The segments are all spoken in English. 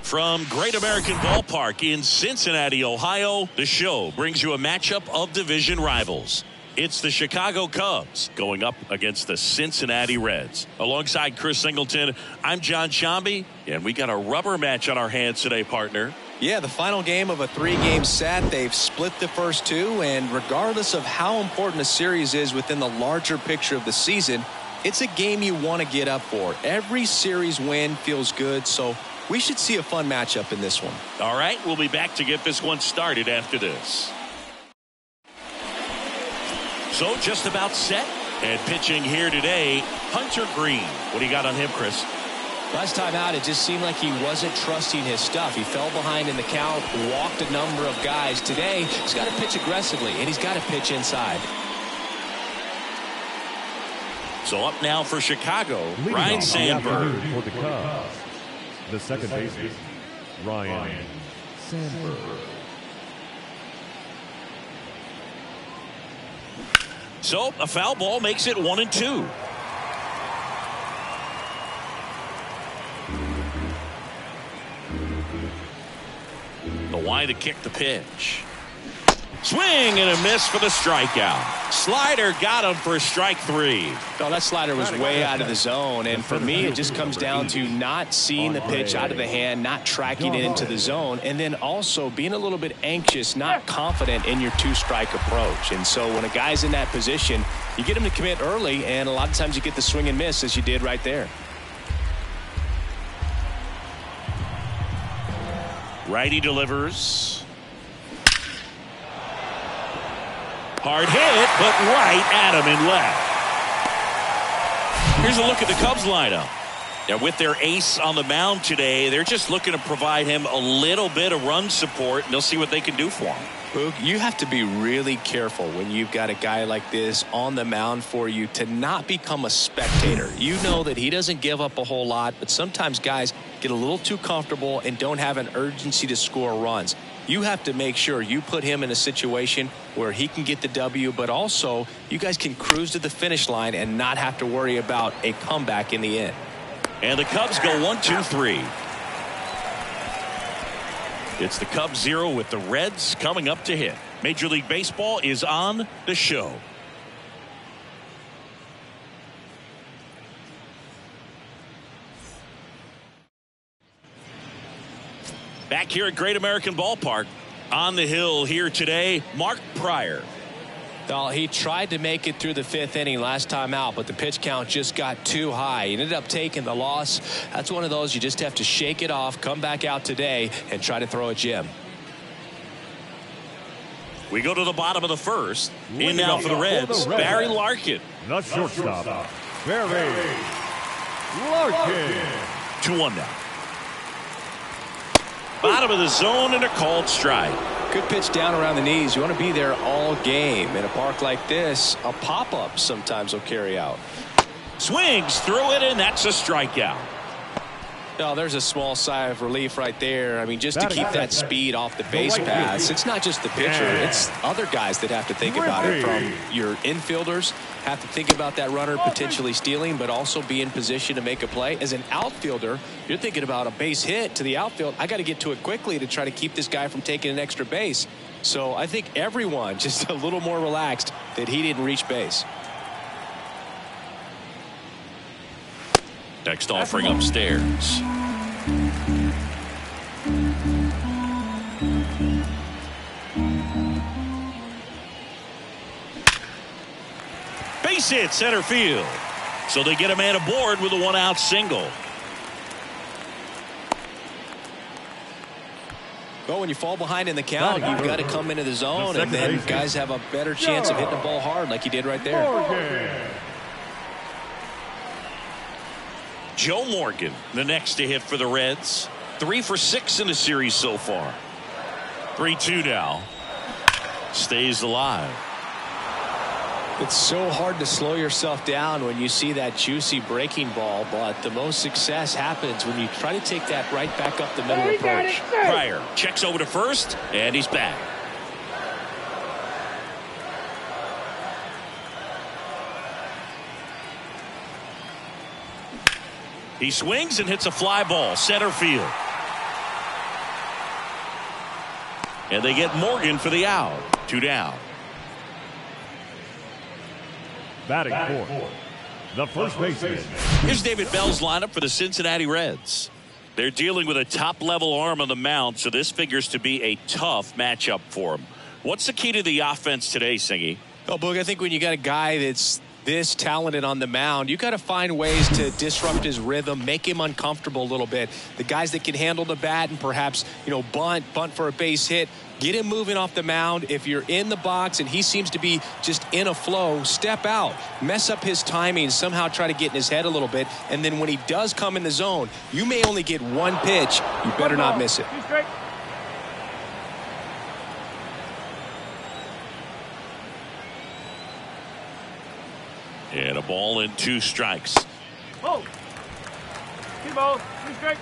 From Great American Ballpark in Cincinnati, Ohio, the show brings you a matchup of division rivals. It's the Chicago Cubs going up against the Cincinnati Reds. Alongside Chris Singleton, I'm John Shambi, and we got a rubber match on our hands today, partner. Yeah, the final game of a 3-game set. They've split the first two, and regardless of how important a series is within the larger picture of the season, it's a game you want to get up for. Every series win feels good, so we should see a fun matchup in this one. All right, we'll be back to get this one started after this. So just about set and pitching here today, Hunter Green. What do you got on him, Chris? Last time out, it just seemed like he wasn't trusting his stuff. He fell behind in the count, walked a number of guys. Today, he's got to pitch aggressively, and he's got to pitch inside. So up now for Chicago, Ryan Sandberg. For the Cubs, the second baseman, Ryan Sandberg. So a foul ball makes it 1-2. The wide to kick the pitch. Swing and a miss for the strikeout. Slider got him for strike 3. Oh, that slider was way out of the zone, and for me, it just comes down to not seeing the pitch out of the hand, not tracking it into the zone, and then also being a little bit anxious, not confident in your two-strike approach. And so when a guy's in that position, you get him to commit early, and a lot of times you get the swing and miss, as you did right there. Righty delivers. Hard hit, but right at him in left. Here's a look at the Cubs lineup. Now, with their ace on the mound today, they're just looking to provide him a little bit of run support, and they'll see what they can do for him. Boog, you have to be really careful when you've got a guy like this on the mound for you to not become a spectator. You know that he doesn't give up a whole lot, but sometimes guys get a little too comfortable and don't have an urgency to score runs. You have to make sure you put him in a situation where he can get the W, but also you guys can cruise to the finish line and not have to worry about a comeback in the end. And the Cubs go 1-2-3. It's the Cubs 0 with the Reds coming up to hit. Major League Baseball is on the show. Back here at Great American Ballpark, on the hill here today, Mark Pryor. Well, he tried to make it through the 5th inning last time out, but the pitch count just got too high. He ended up taking the loss. That's one of those you just have to shake it off, come back out today, and try to throw a gem. We go to the bottom of the first. In now for the Reds, Barry Larkin. The shortstop, Barry Larkin. 2-1 now. Bottom of the zone and a called strike. Good pitch down around the knees. You want to be there all game. In a park like this, a pop-up sometimes will carry out. Swings through it, and that's a strikeout. Oh, there's a small sigh of relief right there. I mean, just to keep that speed off the base paths. It's not just the pitcher. It's other guys that have to think about it. From your infielders have to think about that runner potentially stealing, but also be in position to make a play. As an outfielder, you're thinking about a base hit to the outfield. I got to get to it quickly to try to keep this guy from taking an extra base. So I think everyone just a little more relaxed that he didn't reach base. Next offering upstairs. Base hit center field. So they get a man aboard with a 1-out single. Well, when you fall behind in the count, you've got to come into the zone, and then guys have a better chance of hitting the ball hard like he did right there. Joe Morgan, the next to hit for the Reds. 3 for 6 in the series so far. 3-2 now. Stays alive. It's so hard to slow yourself down when you see that juicy breaking ball, but the most success happens when you try to take that right back up the middle approach. Pryor checks over to first, and he's back. He swings and hits a fly ball center field. And they get Morgan for the out. 2 down. Batting fourth, the first baseman. Here's David Bell's lineup for the Cincinnati Reds. They're dealing with a top-level arm on the mound, so this figures to be a tough matchup for them. What's the key to the offense today, Singy? Oh, Boog, I think when you got a guy that's this talented on the mound, you got to find ways to disrupt his rhythm, make him uncomfortable a little bit. The guys that can handle the bat and perhaps, bunt for a base hit, get him moving off the mound. If you're in the box and he seems to be just in a flow, step out, mess up his timing, somehow try to get in his head a little bit. And then when he does come in the zone, you may only get one pitch. You better not miss it. And a ball and 2 strikes. Oh. 2 balls, 2 strikes.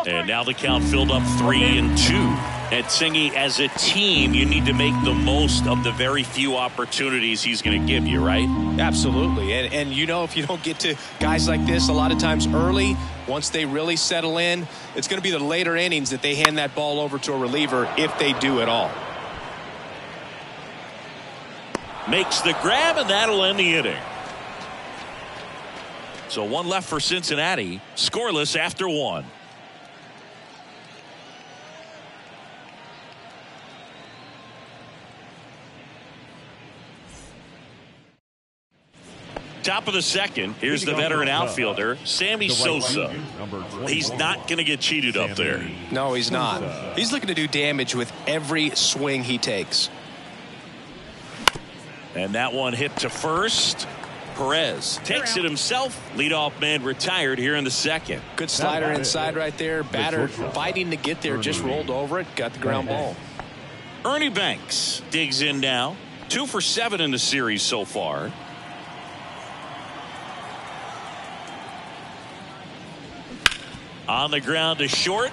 And now the count filled up 3-2. And Singy, as a team, you need to make the most of the very few opportunities he's going to give you, right? Absolutely. And if you don't get to guys like this a lot of times early, once they really settle in, it's going to be the later innings that they hand that ball over to a reliever if they do at all. Makes the grab, and that'll end the inning. So 1 left for Cincinnati, scoreless after 1. Top of the second, here's the veteran outfielder, Sammy Sosa. He's not going to get cheated up there. No, he's not. He's looking to do damage with every swing he takes. And that one hit to first. Perez takes it himself. Leadoff man retired here in the second. Good slider inside right there. Batter fighting to get there, just rolled over it, got the ground ball. Ernie Banks digs in now. 2 for 7 in the series so far. On the ground to short.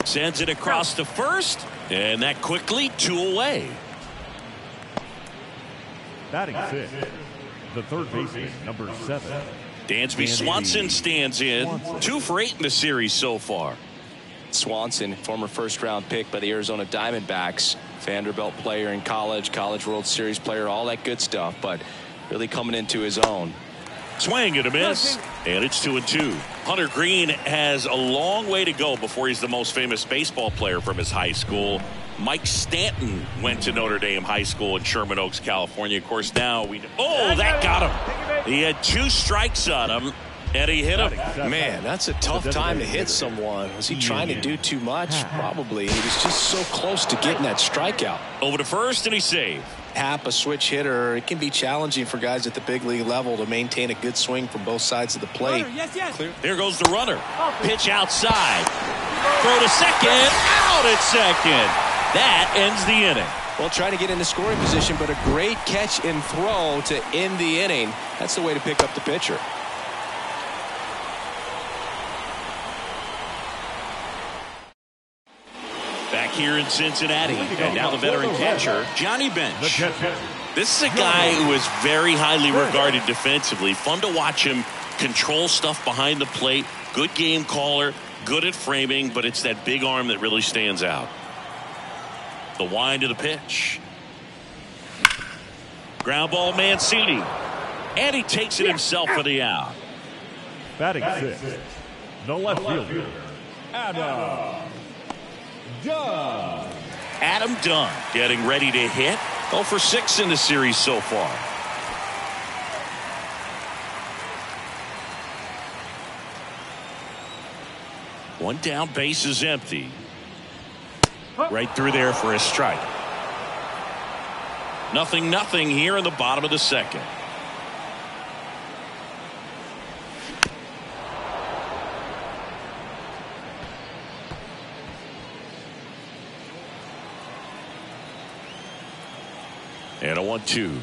Sends it across to first. And that quickly 2 away. Batting sixth, the third baseman, number 7. Dansby Swanson stands in. 2 for 8 in the series so far. Swanson, former first-round pick by the Arizona Diamondbacks. Vanderbilt player in college World Series player, all that good stuff, but really coming into his own. Swing and a miss, and it's 2-2. Hunter Green has a long way to go before he's the most famous baseball player from his high school. Mike Stanton went to Notre Dame High School in Sherman Oaks, California. Of course, now that got him. He had 2 strikes on him, and he hit him. Man, that's a tough time to hit someone. Was he trying to do too much? Probably. He was just so close to getting that strikeout. Over to first, and he saved. Hap, a switch hitter, it can be challenging for guys at the big league level to maintain a good swing from both sides of the plate. There goes the runner. Pitch outside. Throw to second. Out at second. That ends the inning. Well, trying to get into scoring position, but a great catch and throw to end the inning. That's the way to pick up the pitcher. Back here in Cincinnati, and now the veteran catcher, Johnny Bench. This is a guy who is very highly regarded defensively. Fun to watch him control stuff behind the plate. Good game caller, good at framing, but it's that big arm that really stands out. The wind of the pitch. Ground ball, Mancini. And he takes it himself for the out. Batting sixth, the left fielder, Adam Dunn getting ready to hit. 0 for 6 in the series so far. One down, base is empty. Right through there for a strike. 0-0 here in the bottom of the second. And a 1-2.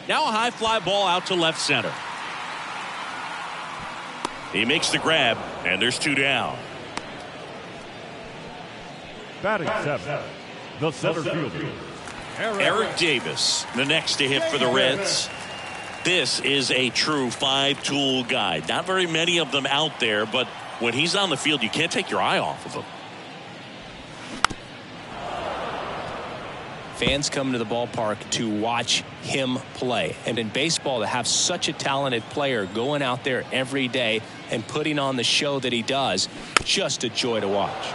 Now a high fly ball out to left center. He makes the grab, and there's 2 down. Batting 7, the center fielder, Eric Davis, the next to hit for the Reds. This is a true 5-tool guy. Not very many of them out there, but when he's on the field, you can't take your eye off of him. Fans come to the ballpark to watch him play. And in baseball, to have such a talented player going out there every day and putting on the show that he does, just a joy to watch.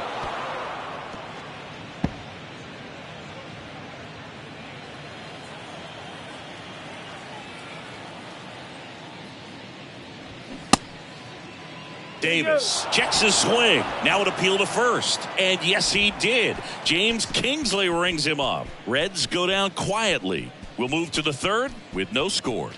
Davis checks his swing. Now an appeal to first. And yes, he did. James Kingsley rings him up. Reds go down quietly. We'll move to the 3rd with no score.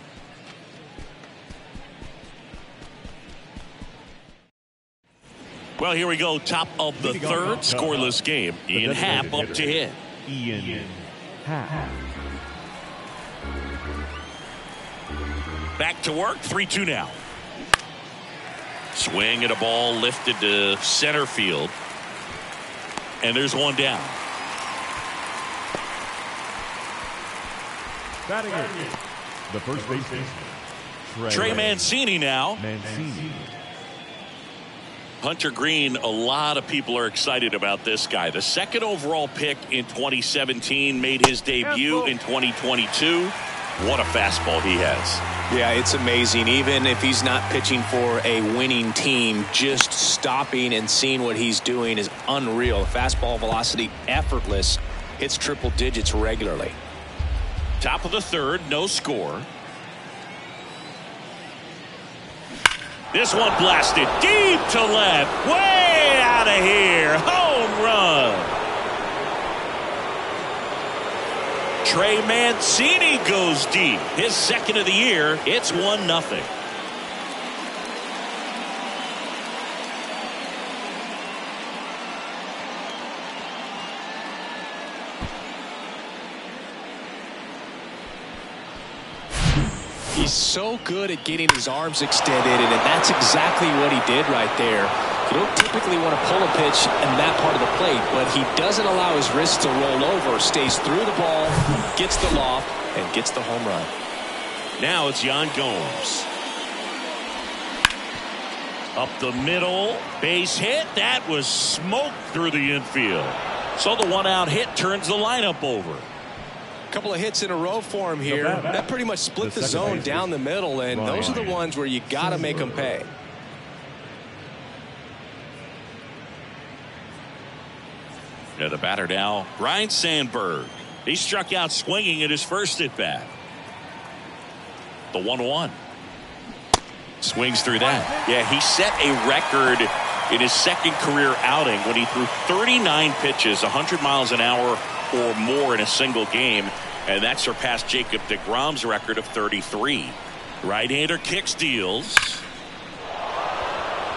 Well, here we go. Top of the 3rd. Scoreless game. Ian Happ up to hit. Ian Happ. Back to work. 3-2 now. Swing at a ball lifted to center field. And there's 1 down. Batting it, the first baseman, Trey Mancini now. Mancini. Hunter Green, a lot of people are excited about this guy. The 2nd overall pick in 2017, made his debut in 2022. What a fastball he has. Yeah, it's amazing. Even if he's not pitching for a winning team, just stopping and seeing what he's doing is unreal. Fastball velocity, effortless. Hits triple digits regularly. Top of the 3rd, no score. This one blasted deep to left. Way out of here. Home run. Trey Mancini goes deep. His 2nd of the year. It's 1-0. He's so good at getting his arms extended, and that's exactly what he did right there. You don't typically want to pull a pitch in that part of the plate, but he doesn't allow his wrist to roll over, stays through the ball, gets the loft, and gets the home run. Now it's Yan Gomes. Up the middle, base hit. That was smoked through the infield. So the 1-out hit turns the lineup over. Couple of hits in a row for him here. That pretty much split the zone down the middle, and those are the ones where you got to make them pay. Yeah, the batter now, Ryne Sandberg. He struck out swinging at his first at bat. The 1-1. Swings through that. Yeah, he set a record in his 2nd career outing when he threw 39 pitches, 100 miles an hour or more in a single game, and that surpassed Jacob deGrom's record of 33. Right-hander kicks, deals.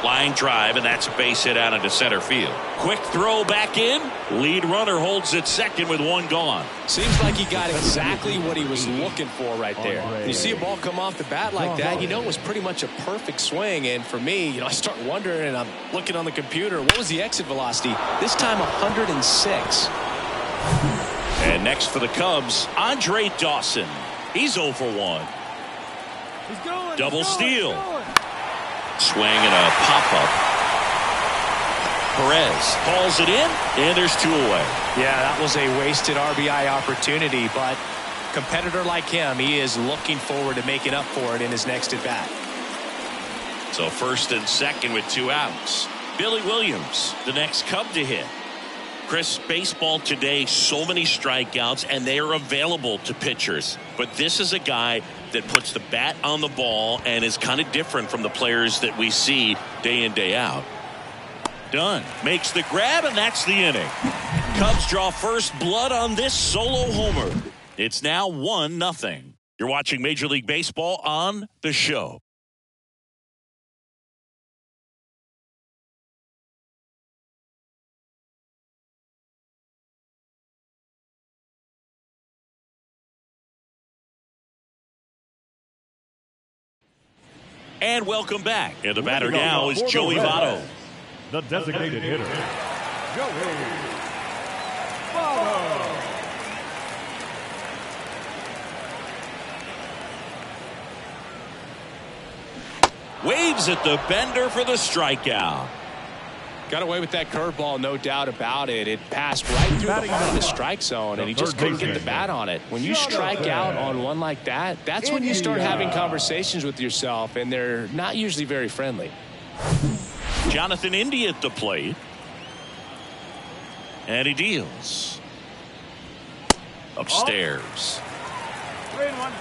Line drive, and that's a base hit out into center field. Quick throw back in. Lead runner holds at 2nd with 1 gone. Seems like he got exactly what he was looking for right there. When you see a ball come off the bat like that, you know it was pretty much a perfect swing. And for me, I start wondering, and I'm looking on the computer, what was the exit velocity? This time 106. And next for the Cubs, Andre Dawson. He's 0 for 1. Double steal. Swing and a pop-up. Perez calls it in, and there's 2 away. Yeah, that was a wasted RBI opportunity, but competitor like him, he is looking forward to making up for it in his next at-bat. So 1st and 2nd with 2 outs. Billy Williams, the next Cub to hit. Chris, baseball today, so many strikeouts, and they are available to pitchers. But this is a guy that puts the bat on the ball and is kind of different from the players that we see day in, day out. Dunn makes the grab, and that's the inning. Cubs draw first blood on this solo homer. It's now 1-0. You're watching Major League Baseball on The Show. And welcome back. And the batter now is Joey Votto. The designated hitter, Joey Votto. Waves at the bender for the strikeout. Got away with that curveball, no doubt about it. It passed right through the heart of the strike zone, and he just couldn't get the bat on it. When you strike out on one like that, that's when you start having conversations with yourself, and they're not usually very friendly. Jonathan India at the plate. And he deals. Upstairs. 3-1.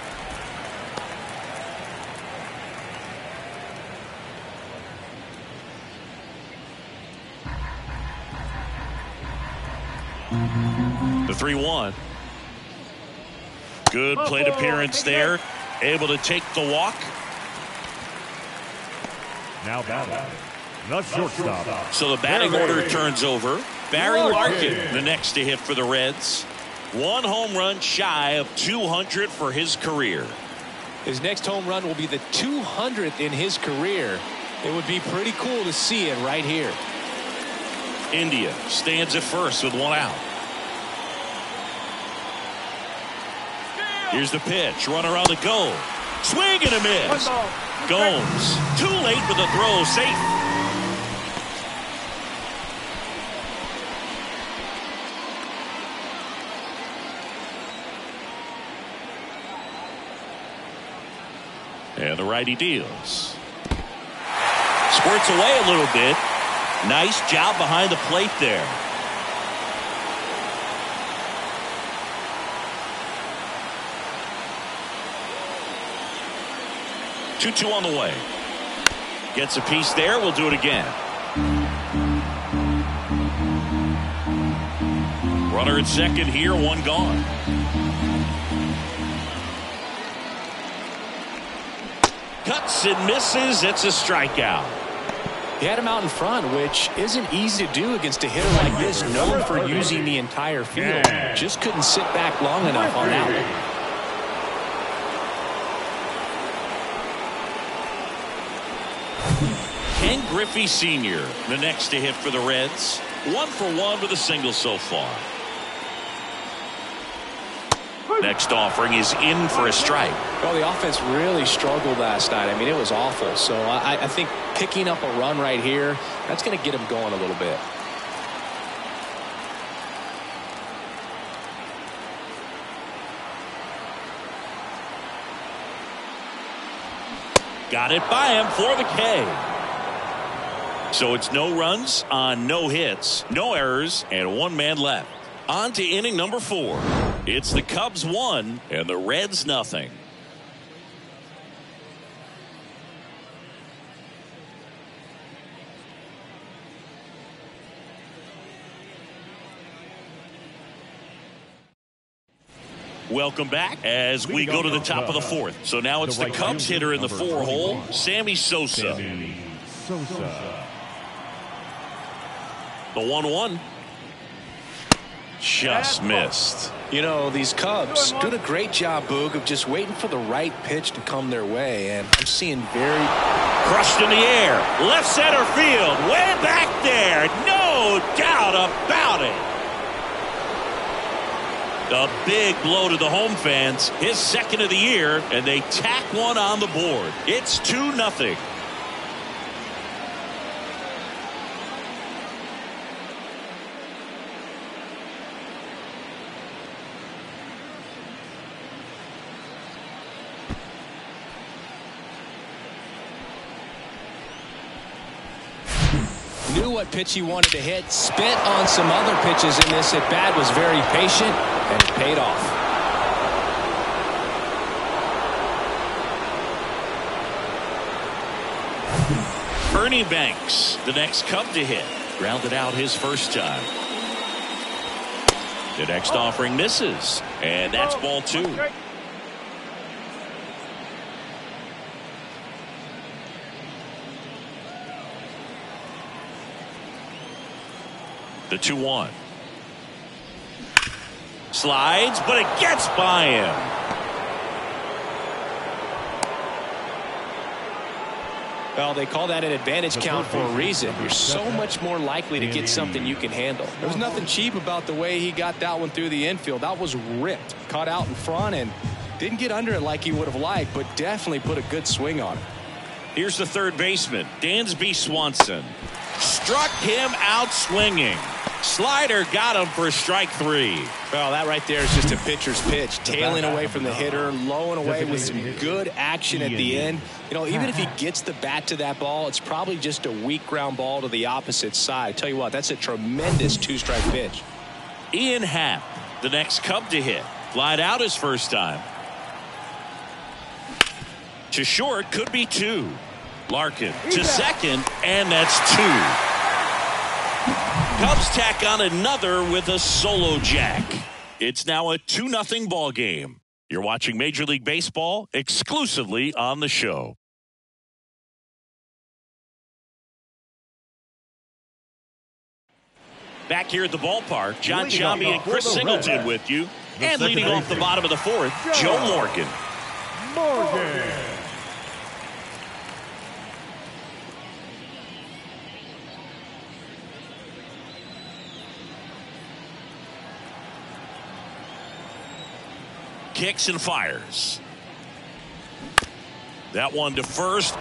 The 3-1. Good plate appearance there. Able to take the walk. Now batting, the shortstop. So the batting order turns over. Barry Larkin, the next to hit for the Reds. 1 home run shy of 200 for his career. His next home run will be the 200th in his career. It would be pretty cool to see it right here. India stands at first with 1 out. Here's the pitch. Runner on the go. Swing and a miss. Gomes too late with the throw. Safe. And the righty deals. Squirts away a little bit. Nice job behind the plate there. Two on the way. Gets a piece there. We'll do it again. Runner at second here. 1 gone. Cuts and misses. It's a strikeout. He had him out in front, which isn't easy to do against a hitter like this, known for using the entire field. Just couldn't sit back long enough on that one. Ken Griffey Sr., the next to hit for the Reds. 1 for 1 with a single so far. Next offering is in for a strike. Well, the offense really struggled last night. I mean, it was awful. So I think picking up a run right here, that's going to get him going a little bit. Got it by him for the K. So it's no runs on no hits, no errors, and 1 man left. On to inning number 4. It's the Cubs 1 and the Reds nothing. Welcome back as we go to the top of the 4th. So now it's the Cubs hitter in the 4 hole, Sammy Sosa. The 1-1. Just missed. You know, these Cubs doing a great job, Boog, of just waiting for the right pitch to come their way. And I'm seeing very... Crushed in the air. Left center field. Way back there. No doubt about it. A big blow to the home fans. His second of the year, and they tack one on the board. It's 2-0. Knew what pitch he wanted to hit, spit on some other pitches in this at bat, was very patient, and it paid off. Ernie Banks, the next Cub to hit. Grounded out his first time. The next offering misses, and that's ball 2. The 2-1. Slides, but it gets by him. Well, they call that an advantage count for a reason. You're so much more likely to get something you can handle. There was nothing cheap about the way he got that one through the infield. That was ripped. Caught out in front and didn't get under it like he would have liked, but definitely put a good swing on it. Here's the third baseman, Dansby Swanson. Struck him out swinging. Slider got him for strike 3. Well, that right there is just a pitcher's pitch. Tailing away from the hitter, low and away with some good action at the end. You know, even if he gets the bat to that ball, it's probably just a weak ground ball to the opposite side. I tell you what, that's a tremendous 2-strike pitch. Ian Happ, the next Cub to hit. Flied out his first time. To short, could be 2. Larkin to second, and that's 2. Cubs tack on another with a solo jack. It's now a 2-0 ball game. You're watching Major League Baseball exclusively on the show. Back here at the ballpark, John Giambi and Chris Singleton with you. And leading off the bottom of the 4th, Joe Morgan. Kicks and fires. That one to first.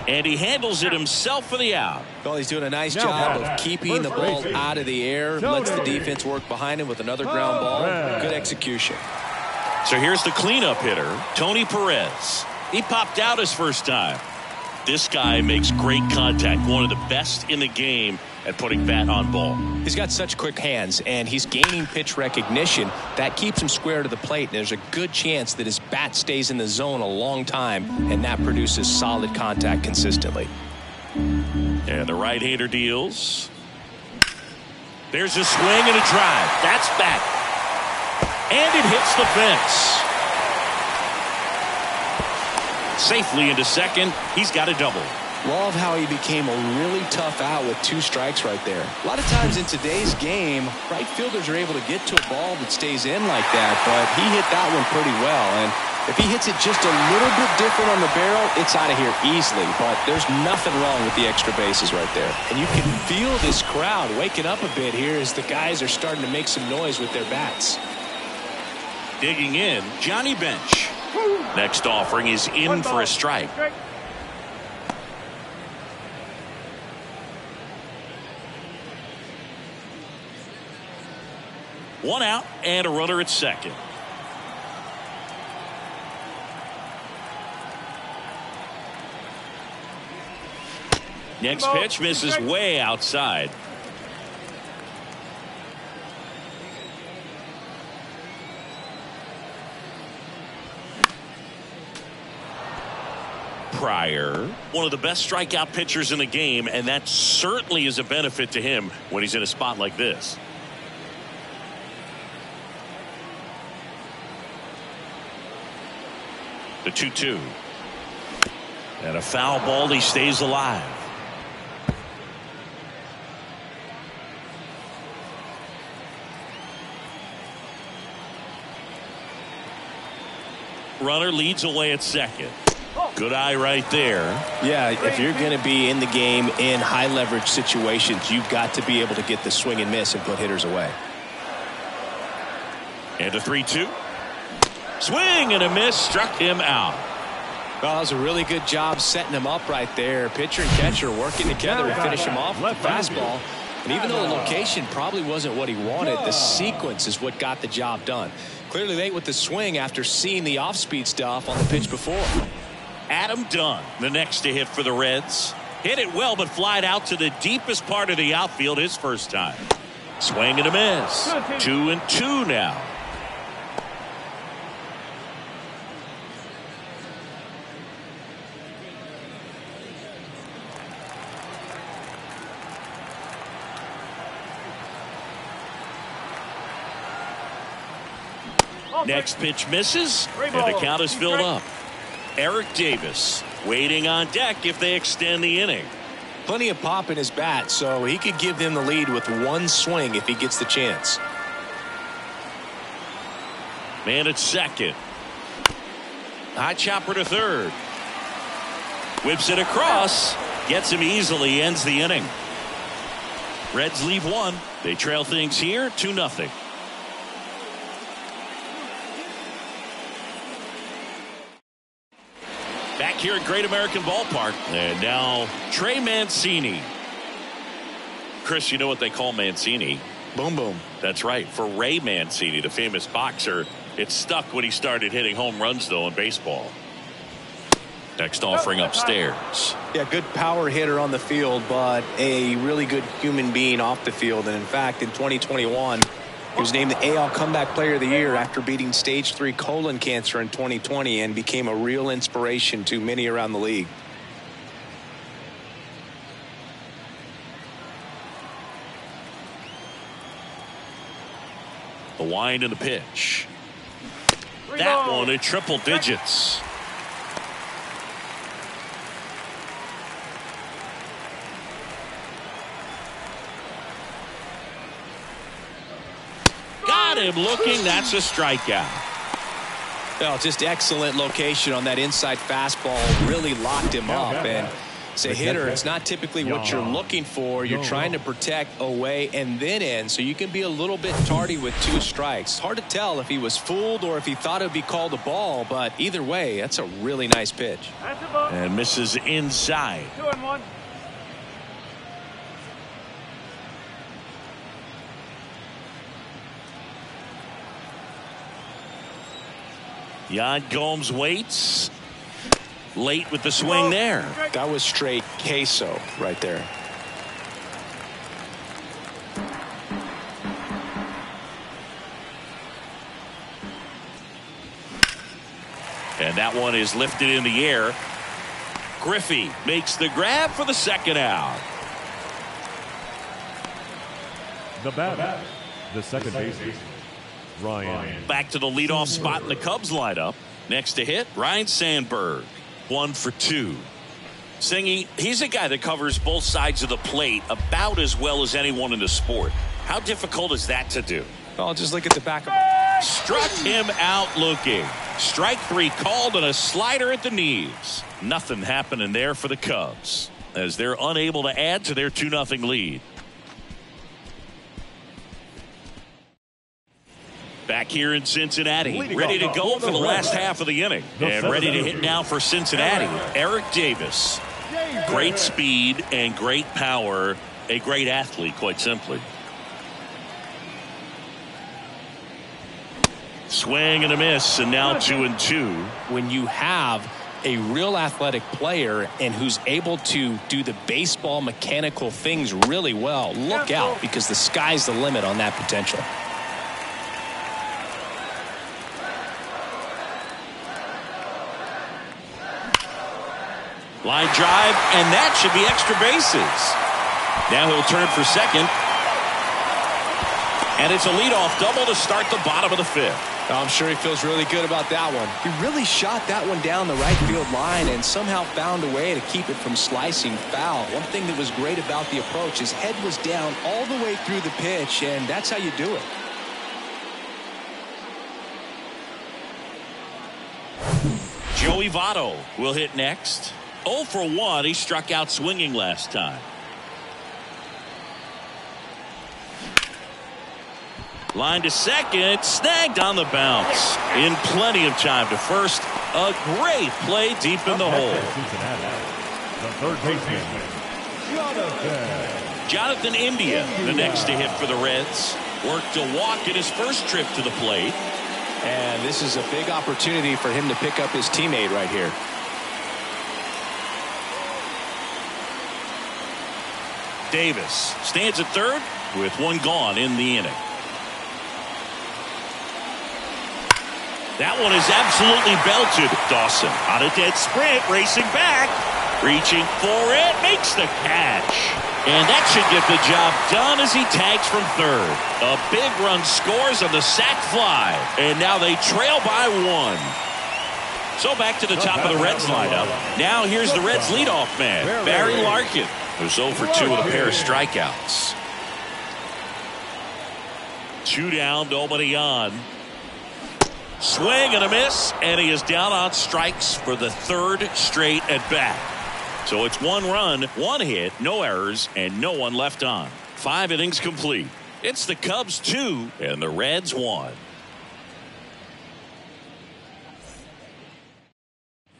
And he handles it himself for the out. Well, he's doing a nice job of keeping the ball out of the air. Lets the defense work behind him with another ground ball. Good execution. So here's the cleanup hitter, Tony Perez. He popped out his first time. This guy makes great contact. One of the best in the game at putting bat on ball. He's got such quick hands, and he's gaining pitch recognition. That keeps him square to the plate. There's a good chance that his bat stays in the zone a long time, and that produces solid contact consistently. And the right-hander deals. There's a swing and a drive. That's back. And it hits the fence. Safely into second. He's got a double. Love how he became a really tough out with 2 strikes right there. A lot of times in today's game, right fielders are able to get to a ball that stays in like that, but he hit that one pretty well. And if he hits it just a little bit different on the barrel, it's out of here easily. But there's nothing wrong with the extra bases right there. And you can feel this crowd waking up a bit here as the guys are starting to make some noise with their bats. Digging in, Johnny Bench. Next offering is in for a strike. One out and a runner at second. Next pitch misses way outside. Pryor, one of the best strikeout pitchers in the game, and that certainly is a benefit to him when he's in a spot like this. The 2-2. And a foul ball. He stays alive. Runner leads away at second. Good eye right there. Yeah, if you're going to be in the game in high leverage situations, you've got to be able to get the swing and miss and put hitters away. And a 3-2. Swing and a miss, struck him out. Well, that was a really good job setting him up right there. Pitcher and catcher working together to finish him off with the fastball. And even though the location probably wasn't what he wanted, the sequence is what got the job done. Clearly late with the swing after seeing the off-speed stuff on the pitch before. Adam Dunn, the next to hit for the Reds. Hit it well, but flied out to the deepest part of the outfield his first time. Swing and a miss. 2-2 now. Next pitch misses, and the count is filled up. Eric Davis waiting on deck if they extend the inning. Plenty of pop in his bat, so he could give them the lead with one swing if he gets the chance. Man at second. High chopper to third. Whips it across. Gets him easily. Ends the inning. Reds leave one. They trail things here 2-0. Back here at Great American Ballpark. And now Trey Mancini. Chris, you know what they call Mancini? Boom, boom. That's right. For Ray Mancini, the famous boxer, it stuck when he started hitting home runs, though, in baseball. Next offering upstairs. Yeah, good power hitter on the field, but a really good human being off the field. And in fact, in 2021, he was named the AL Comeback Player of the Year after beating stage 3 colon cancer in 2020 and became a real inspiration to many around the league. The wind and the pitch. That one at triple digits. Got him looking. That's a strikeout. Well, just excellent location on that inside fastball. Really locked him up. And as a hitter, it's not typically what you're looking for. You're trying to protect away and then in, so you can be a little bit tardy with 2 strikes. Hard to tell if he was fooled or if he thought it would be called a ball, but either way, that's a really nice pitch. And misses inside. 2-1. Yan Gomes waits. Late with the swing there. That was straight queso right there. And that one is lifted in the air. Griffey makes the grab for the second out. The batter, the second baseman, Ryan. Back to the leadoff spot in the Cubs lineup. Next to hit, Ryne Sandberg. 1 for 2. Singy, he's a guy that covers both sides of the plate about as well as anyone in the sport. How difficult is that to do? Well, just look at the back of. Struck him out looking. Strike 3 called and a slider at the knees. Nothing happening there for the Cubs as they're unable to add to their 2-0 lead. Back here in Cincinnati, ready to go for the last half of the inning. And ready to hit now for Cincinnati, Eric Davis. Great speed and great power. A great athlete, quite simply. Swing and a miss, and now 2-2. When you have a real athletic player and who's able to do the baseball mechanical things really well, look out, because the sky's the limit on that potential. Line drive, and that should be extra bases. Now he'll turn for second. And it's a leadoff double to start the bottom of the 5th. I'm sure he feels really good about that one. He really shot that one down the right field line and somehow found a way to keep it from slicing foul. One thing that was great about the approach, his head was down all the way through the pitch, and that's how you do it. Joey Votto will hit next. 0 for 1. He struck out swinging last time. Line to second. Snagged on the bounce. In plenty of time to first. A great play deep in the hole. The third baseman, Jonathan India, the next to hit for the Reds. Worked a walk in his first trip to the plate. And this is a big opportunity for him to pick up his teammate right here. Davis stands at third with 1 gone in the inning. That one is absolutely belted. Dawson on a dead sprint, racing back, reaching for it, makes the catch. And that should get the job done as he tags from third. A big run scores on the sac fly, and now they trail by 1. So back to the top of the Reds lineup. Now here's the Reds leadoff man, Barry Larkin, who's 0 for 2 with a pair of strikeouts. 2 down, nobody on. Swing and a miss, and he is down on strikes for the 3rd straight at bat. So it's 1 run, 1 hit, no errors, and no one left on. 5 innings complete. It's the Cubs 2 and the Reds 1.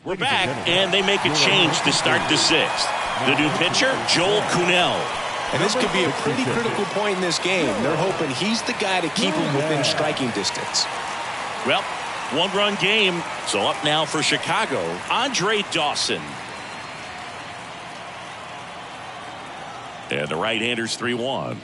We're back, and they make a change to start the 6th. The new pitcher, Joel Kuhnel. And this could be a pretty critical point in this game. They're hoping he's the guy to keep him within striking distance. Well, 1-run game. So up now for Chicago, Andre Dawson. And the right-hander's 3-1.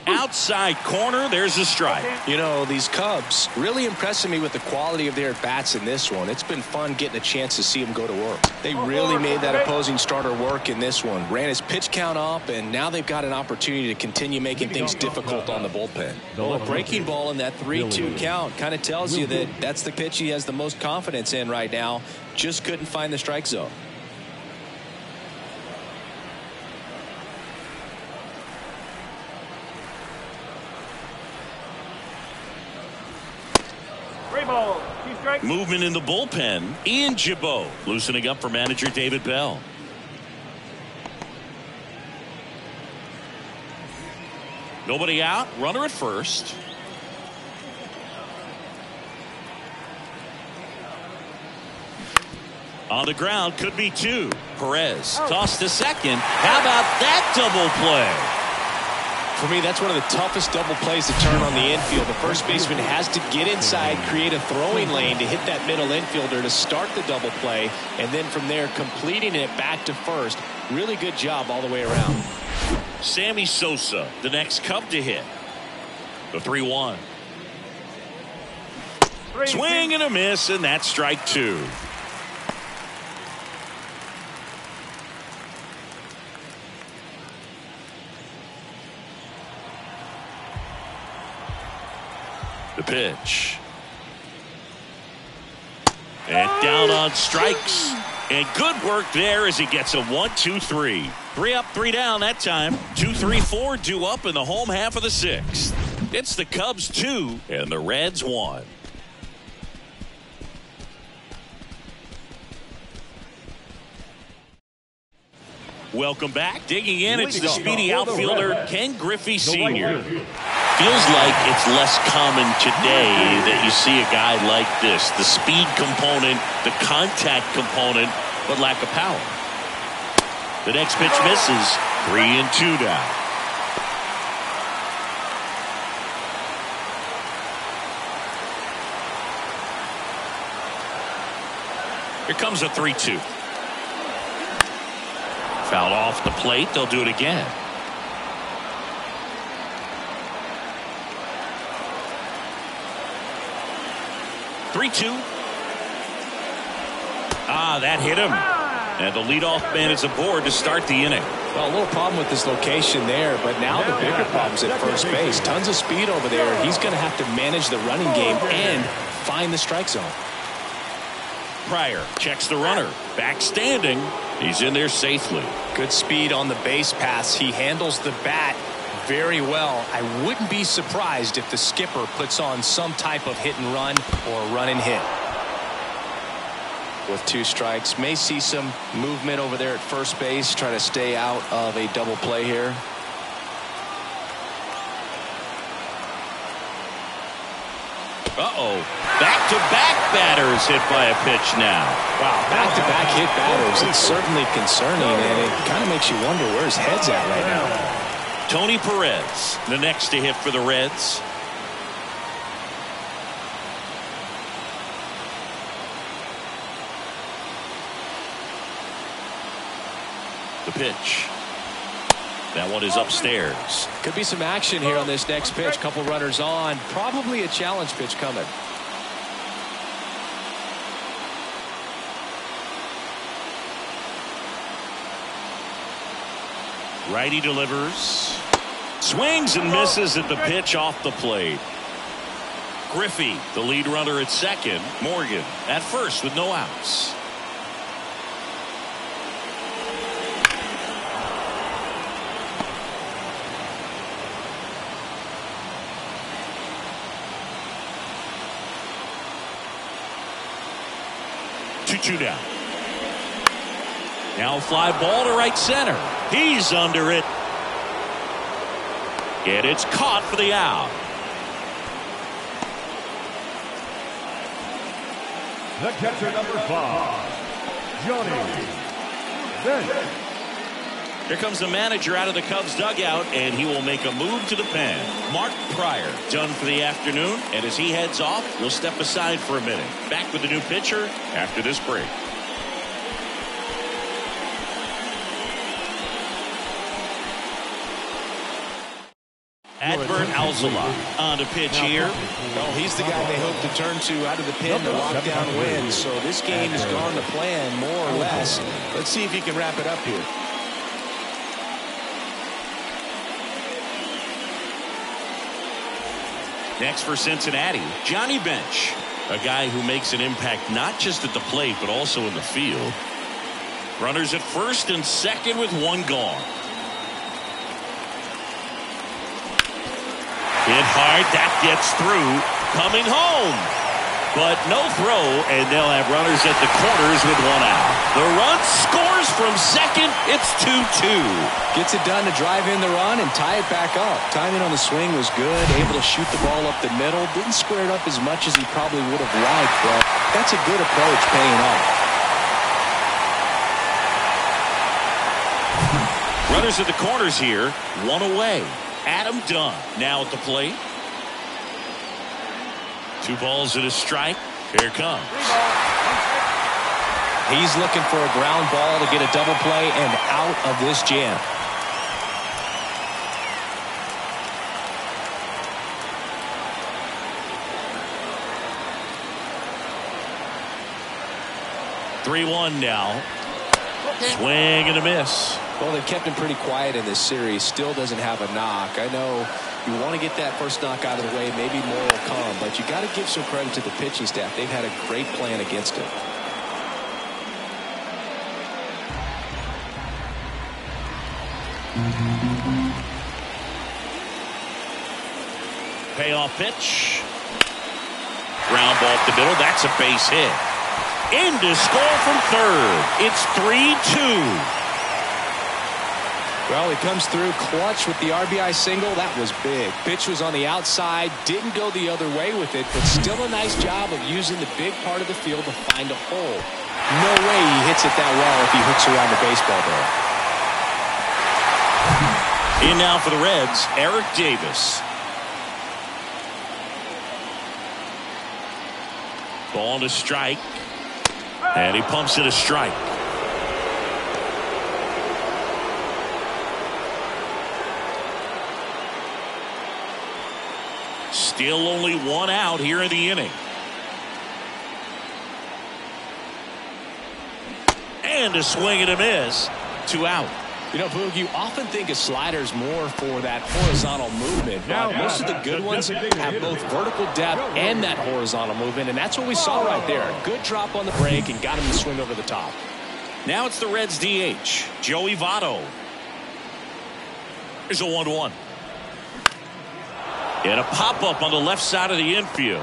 Outside corner, there's a strike. You know, these Cubs really impressing me with the quality of their bats in this one. It's been fun getting a chance to see them go to work. They really made that opposing starter work in this one. Ran his pitch count up, and now they've got an opportunity to continue making things difficult on the bullpen. Well, a breaking ball in that 3-2 count kind of tells you that that's the pitch he has the most confidence in right now. Just couldn't find the strike zone. Movement in the bullpen. Ian Gibaut loosening up for manager David Bell. Nobody out. Runner at first. On the ground, could be 2. Perez tossed to second. How about that double play? For me, that's one of the toughest double plays to turn on the infield. The first baseman has to get inside, create a throwing lane to hit that middle infielder to start the double play, and then from there completing it back to first. Really good job all the way around. Sammy Sosa, the next Cub to hit. The 3-1. Swing and a miss, and that's strike 2. The pitch. And down on strikes. And good work there as he gets a 1-2-3. 3 up, 3 down that time. 2-3-4 due up in the home half of the 6th. It's the Cubs 2 and the Reds 1. Welcome back. Digging in, it's the speedy outfielder Ken Griffey Sr. Feels like it's less common today that you see a guy like this. The speed component, the contact component, but lack of power. The next pitch misses. 3-2 now. Here comes a 3-2. Foul off the plate. They'll do it again. That hit him. And the leadoff man is aboard to start the inning. Well, a little problem with this location there, but now the bigger problem's at first base. Tons of speed over there. He's going to have to manage the running game and find the strike zone. Pryor checks the runner. Back standing. He's in there safely. Good speed on the base pass. He handles the bat very well. I wouldn't be surprised if the skipper puts on some type of hit and run or run and hit. With 2 strikes, may see some movement over there at first base, try to stay out of a double play here. Back-to-back batters hit by a pitch now. Wow, back-to-back hit batters. It's certainly concerning, and it kind of makes you wonder where his head's at right now. Tony Perez, the next to hit for the Reds. The pitch. That one is upstairs. Could be some action here on this next pitch. Couple runners on. Probably a challenge pitch coming. Righty delivers. Swings and misses at the pitch off the plate. Griffey, the lead runner at second. Morgan at first with no outs. Two down. Now fly ball to right center. He's under it. And it's caught for the out. The catcher, number 5, Johnny Bench. Here comes the manager out of the Cubs dugout, and he will make a move to the pen. Mark Pryor done for the afternoon, and as he heads off, we'll step aside for a minute. Back with the new pitcher after this break. Adbert Alzolay on to pitch here. Well, he's the guy they hope to turn to out of the pen to lock down wins. So this game has gone to plan more or less. Let's see if he can wrap it up here. Next for Cincinnati, Johnny Bench, a guy who makes an impact not just at the plate but also in the field. Runners at first and second with one gone. Hit hard, that gets through, coming home, but no throw, and they'll have runners at the corners with one out. The run scores from second. It's 2-2. Gets it done to drive in the run and tie it back up. Timing on the swing was good, able to shoot the ball up the middle. Didn't square it up as much as he probably would have liked, but that's a good approach, paying off. Runners at the corners here, one away. Adam Dunn now at the plate. 2 balls and a strike. Here it comes. He's looking for a ground ball to get a double play and out of this jam. (3-1) now. Swing and a miss. Well, they've kept him pretty quiet in this series. Still doesn't have a knock. I know you want to get that first knock out of the way. Maybe more will come. But you got to give some credit to the pitching staff. They've had a great plan against him. Payoff pitch. Ground ball up the middle. That's a base hit. In to score from third. It's 3-2. Well, he comes through clutch with the RBI single. That was big. Pitch was on the outside. Didn't go the other way with it, but still a nice job of using the big part of the field to find a hole. No way he hits it that well if he hooks around the baseball there. In now for the Reds, Eric Davis. Ball to strike. And he pumps it a strike. Still only one out here in the inning. And a swing and a miss. 2 out. You know, Boog, you often think a slider's more for that horizontal movement, but most of the good ones have both vertical depth and that horizontal movement, and that's what we saw right there. Good drop on the break and got him to swing over the top. Now it's the Reds DH, Joey Votto. Here's a 1-1. And a pop-up on the left side of the infield.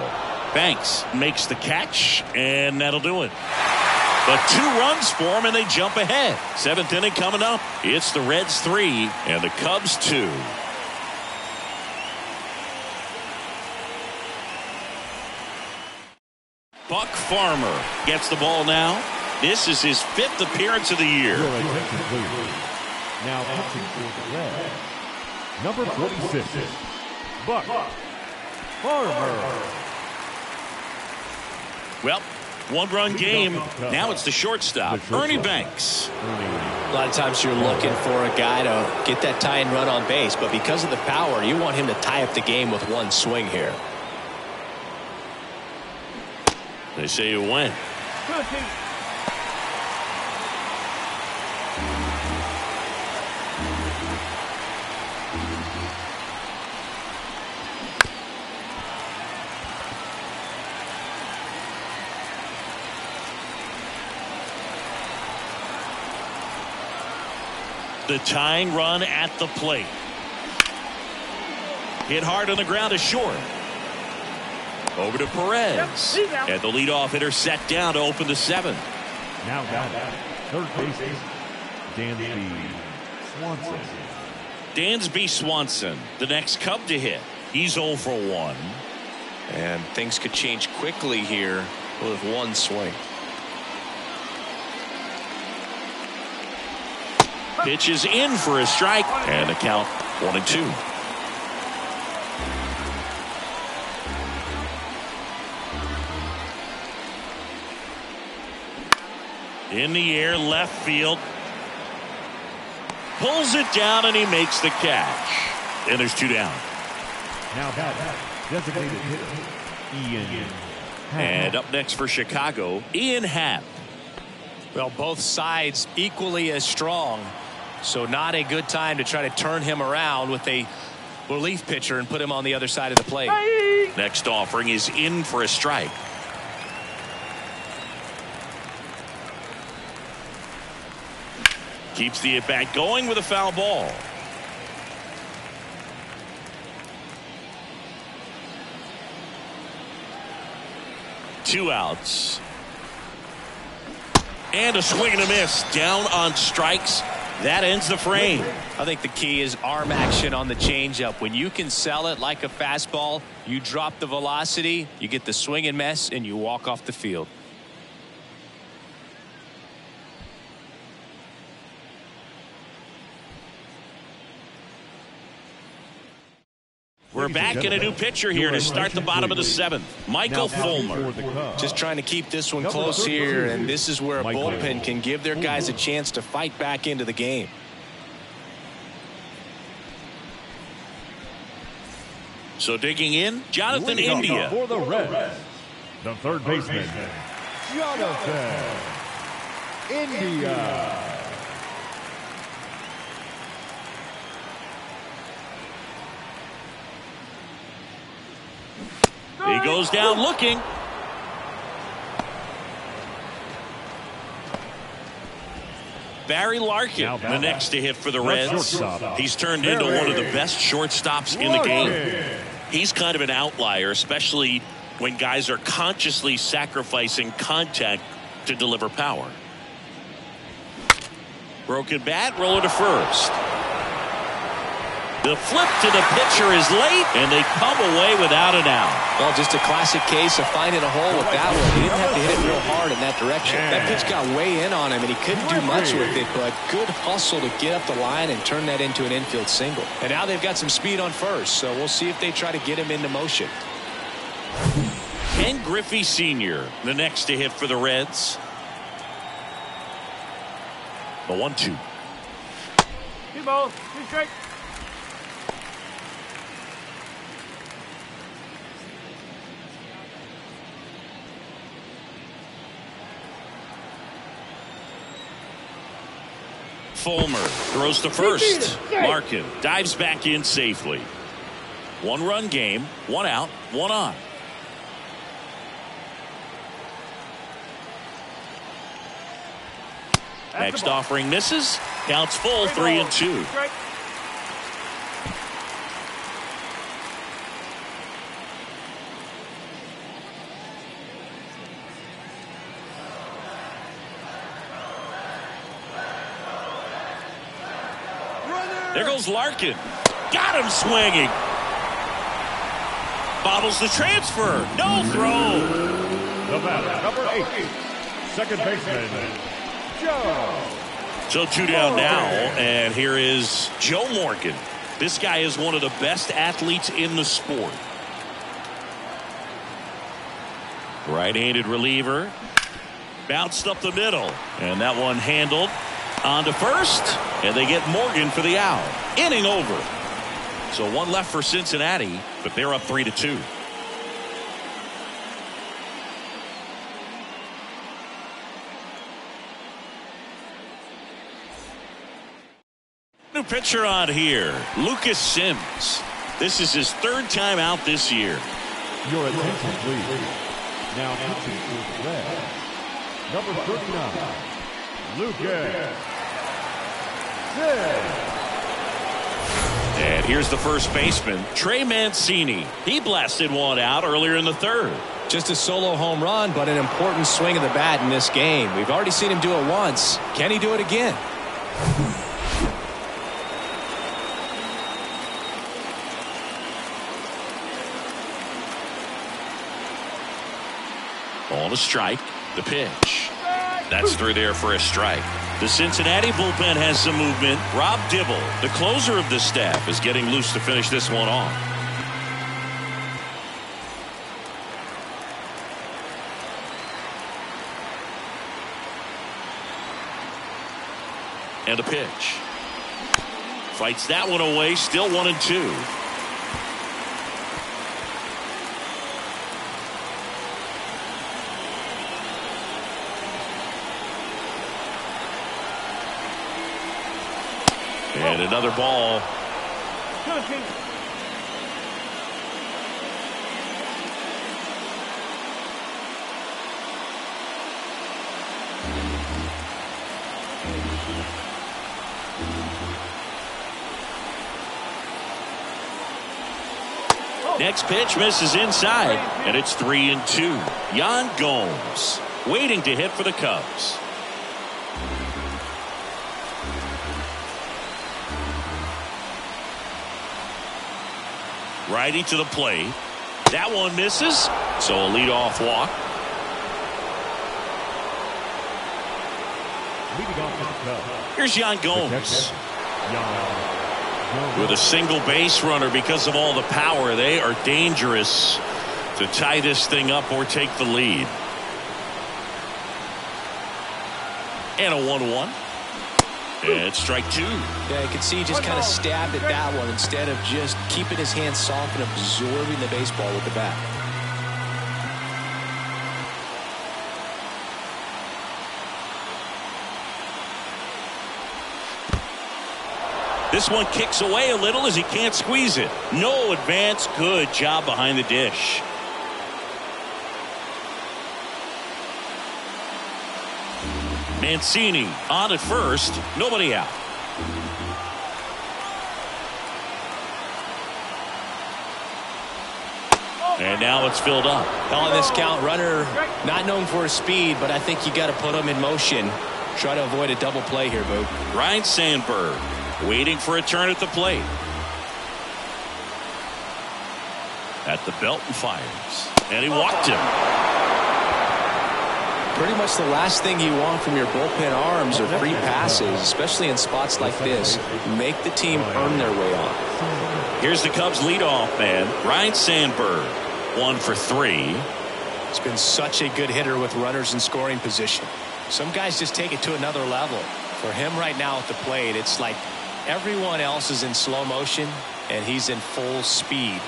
Banks makes the catch, and that'll do it. But 2 runs for him, and they jump ahead. 7th inning coming up. It's the Reds 3 and the Cubs 2. Buck Farmer gets the ball now. This is his 5th appearance of the year. Now pitching for the Reds, number 46, Buck Farmer. Well, 1-run game. Now it's the shortstop, Ernie Banks. A lot of times you're looking for a guy to get that tying run on base, but because of the power, you want him to tie up the game with one swing here. They say you win. The tying run at the plate. Hit hard on the ground to short. Over to Perez. And the leadoff hitter set down to open the 7th. Now down third base, Dansby Swanson. Dansby Swanson, the next Cub to hit. He's 0 for 1. And things could change quickly here with one swing. Pitch is in for a strike, and a count 1-2. In the air, left field. Pulls it down, and he makes the catch. And there's 2 down. Now batting, designated hitter, Ian Happ. And up next for Chicago, Ian Happ. Well, both sides equally as strong. So not a good time to try to turn him around with a relief pitcher and put him on the other side of the plate. Next offering is in for a strike. Keeps the at-bat going with a foul ball. Two outs. And a swing and a miss. Down on strikes. That ends the frame. I think the key is arm action on the changeup. When you can sell it like a fastball, you drop the velocity, you get the swing and miss, and you walk off the field. We're back in a new pitcher here to start the bottom of the 7th. Michael Fulmer. Just trying to keep this one close here, and this is where a bullpen can give their guys a chance to fight back into the game. So digging in, Jonathan India. For the Reds, the third baseman, Jonathan India. He goes down looking. Barry Larkin, the next to hit for the Reds. He's turned into one of the best shortstops in the game. He's kind of an outlier, especially when guys are consciously sacrificing contact to deliver power. Broken bat, roller to first. The flip to the pitcher is late, and they come away without an out. Well, just a classic case of finding a hole with that one. He didn't have to hit it real hard in that direction. That pitch got way in on him, and he couldn't do much with it, but good hustle to get up the line and turn that into an infield single. And now they've got some speed on first, so we'll see if they try to get him into motion. Ken Griffey Sr., the next to hit for the Reds. The 1-2. 2 balls, 2 strikes. Fulmer throws to first. Larkin dives back in safely. 1-run game, 1 out, 1 on. Next offering misses. Counts full, 3-2. There goes Larkin. Got him swinging. Bobbles the transfer. No throw. The batter, number 8, second baseman, Joe. So 2 down now, and here is Joe Morgan. This guy is one of the best athletes in the sport. Right-handed reliever. Bounced up the middle, and that one handled. On to first, and they get Morgan for the out. Inning over. So 1 left for Cincinnati, but they're up 3-2. New pitcher on here, Lucas Sims. This is his 3rd time out this year. Your attention, please. Now pitching for the Reds, number 39, Lucas Sims. And here's the first baseman, Trey Mancini. He blasted one out earlier in the 3rd. Just a solo home run, but an important swing of the bat in this game. We've already seen him do it once. Can he do it again? On a strike, the pitch. That's through there for a strike. The Cincinnati bullpen has some movement. Rob Dibble, the closer of the staff, is getting loose to finish this one off. And a pitch. Fights that one away, still 1-2. And another ball. Next pitch misses inside, and it's 3-2. Yan Gomes waiting to hit for the Cubs. Righty to the plate. That one misses, so a leadoff walk. Here's Yan Gomes. With a single base runner because of all the power. They are dangerous to tie this thing up or take the lead. And a 1-1. And strike 2. Yeah, you can see he just kind of stabbed at that one instead of just keeping his hands soft and absorbing the baseball with the bat. This one kicks away a little as he can't squeeze it. No advance. Good job behind the dish. Mancini on at first. Nobody out. And now it's filled up. On this count, runner not known for his speed, but I think you got to put him in motion. Try to avoid a double play here, Boog. Ryne Sandberg waiting for a turn at the plate. At the belt and fires. And he walked him. Pretty much the last thing you want from your bullpen arms are free passes, especially in spots like this. Make the team earn their way on. Here's the Cubs leadoff man, Ryne Sandberg. 1 for 3. He's been such a good hitter with runners in scoring position. Some guys just take it to another level. For him right now at the plate, it's like everyone else is in slow motion and he's in full speed.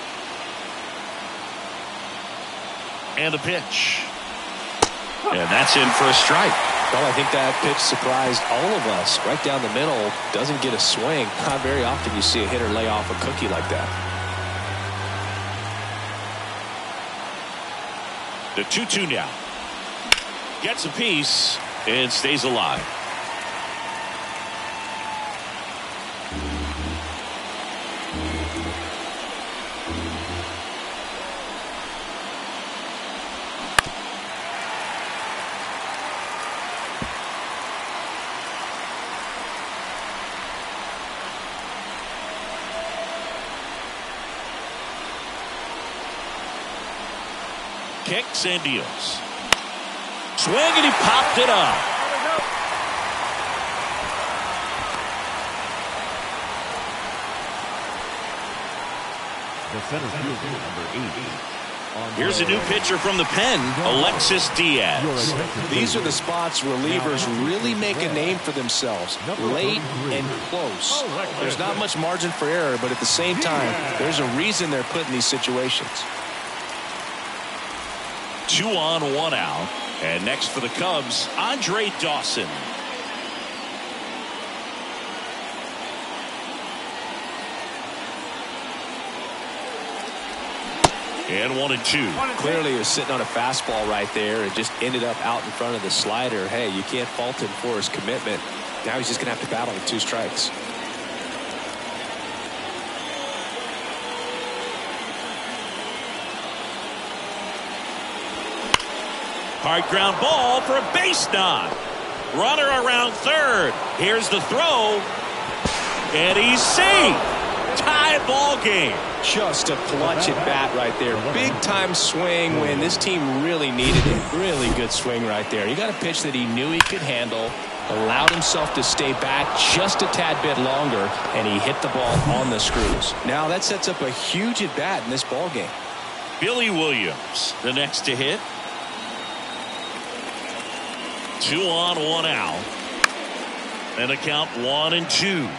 And a pitch. And that's in for a strike. Well, I think that pitch surprised all of us. Right down the middle, doesn't get a swing. Not very often you see a hitter lay off a cookie like that. The 2-2 now. Gets a piece and stays alive. Kicks and deals. Swing and he popped it up. The center fielder, number 8. Here's a new pitcher from the pen, Alexis Diaz. These are the spots relievers really make a name for themselves. Late and close. There's not much margin for error, but at the same time, there's a reason they're put in these situations. 2 on, 1 out. And next for the Cubs, Andre Dawson. And 1-2. Clearly he was sitting on a fastball right there and just ended up out in front of the slider. Hey, you can't fault him for his commitment. Now he's just going to have to battle with 2 strikes. Hard ground ball for a base knock. Runner around third. Here's the throw. And he's safe. Tie ball game. Just a clutch at bat right there. Big time swing when this team really needed it. Really good swing right there. He got a pitch that he knew he could handle, allowed himself to stay back just a tad bit longer, and he hit the ball on the screws. Now that sets up a huge at bat in this ball game. Billy Williams, the next to hit. 2 on, 1 out. And a count 1-2.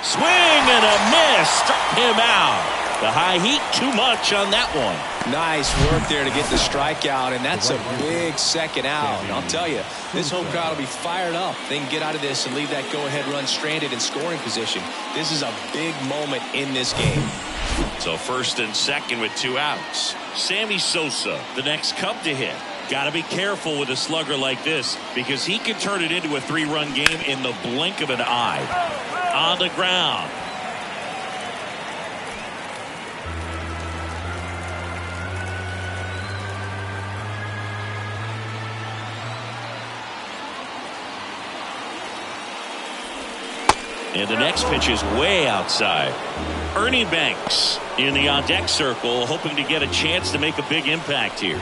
Swing and a miss. Struck him out. The high heat, too much on that one. Nice work there to get the strikeout, and that's a big second out. And I'll tell you, this home crowd will be fired up. They can get out of this and leave that go-ahead run stranded in scoring position. This is a big moment in this game. So first and second with 2 outs. Sammy Sosa, the next Cub to hit. Got to be careful with a slugger like this because he can turn it into a 3-run game in the blink of an eye. On the ground. And the next pitch is way outside. Ernie Banks in the on-deck circle, hoping to get a chance to make a big impact here.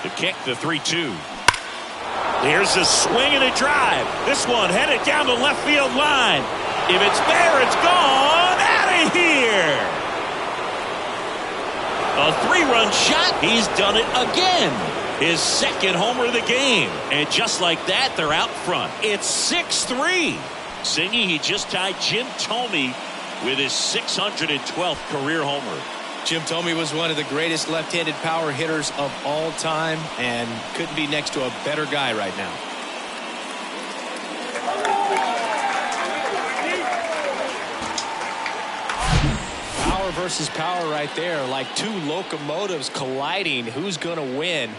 The kick, the 3-2. Here's a swing and a drive. This one headed down the left field line. If it's there, it's gone. Out of here. A 3-run shot. He's done it again. His second homer of the game. And just like that, they're out front. It's 6-3. Singy, he just tied Jim Thome with his 612th career homer. Jim Thome was one of the greatest left-handed power hitters of all time and couldn't be next to a better guy right now. Power versus power right there, like 2 locomotives colliding. Who's going to win?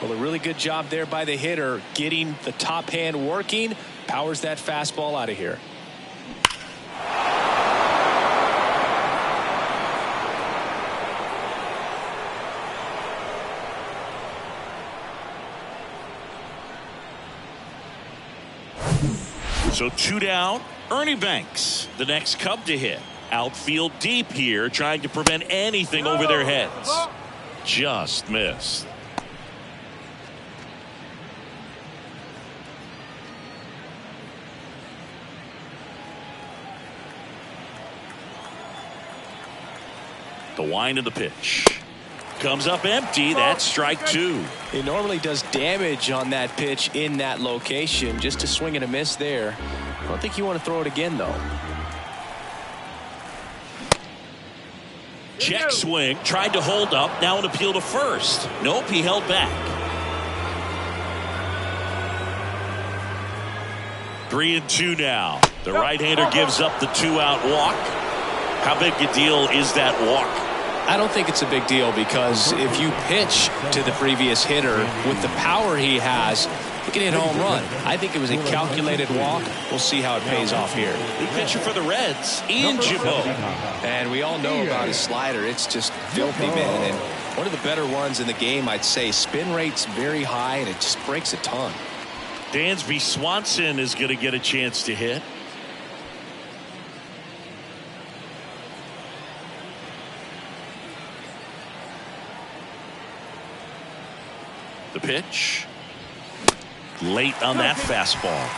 Well, a really good job there by the hitter, getting the top hand working, powers that fastball out of here. So 2 down. Ernie Banks, the next Cub to hit. Outfield deep here, trying to prevent anything over their heads. Just missed. The wind of the pitch. Comes up empty. That's strike 2. He normally does damage on that pitch in that location. Just a swing and a miss there. I don't think you want to throw it again, though. Check swing. Tried to hold up. Now an appeal to first. Nope, he held back. 3-2 now. The right-hander gives up the 2-out walk. How big a deal is that walk? I don't think it's a big deal because if you pitch to the previous hitter with the power he has, he can hit a home run. I think it was a calculated walk. We'll see how it pays off here. Big pitcher for the Reds, Ian Gibaut. And we all know about his slider. It's just filthy, man. And one of the better ones in the game, I'd say. Spin rate's very high, and it just breaks a ton. Dansby Swanson is going to get a chance to hit. The pitch. Late on that fastball.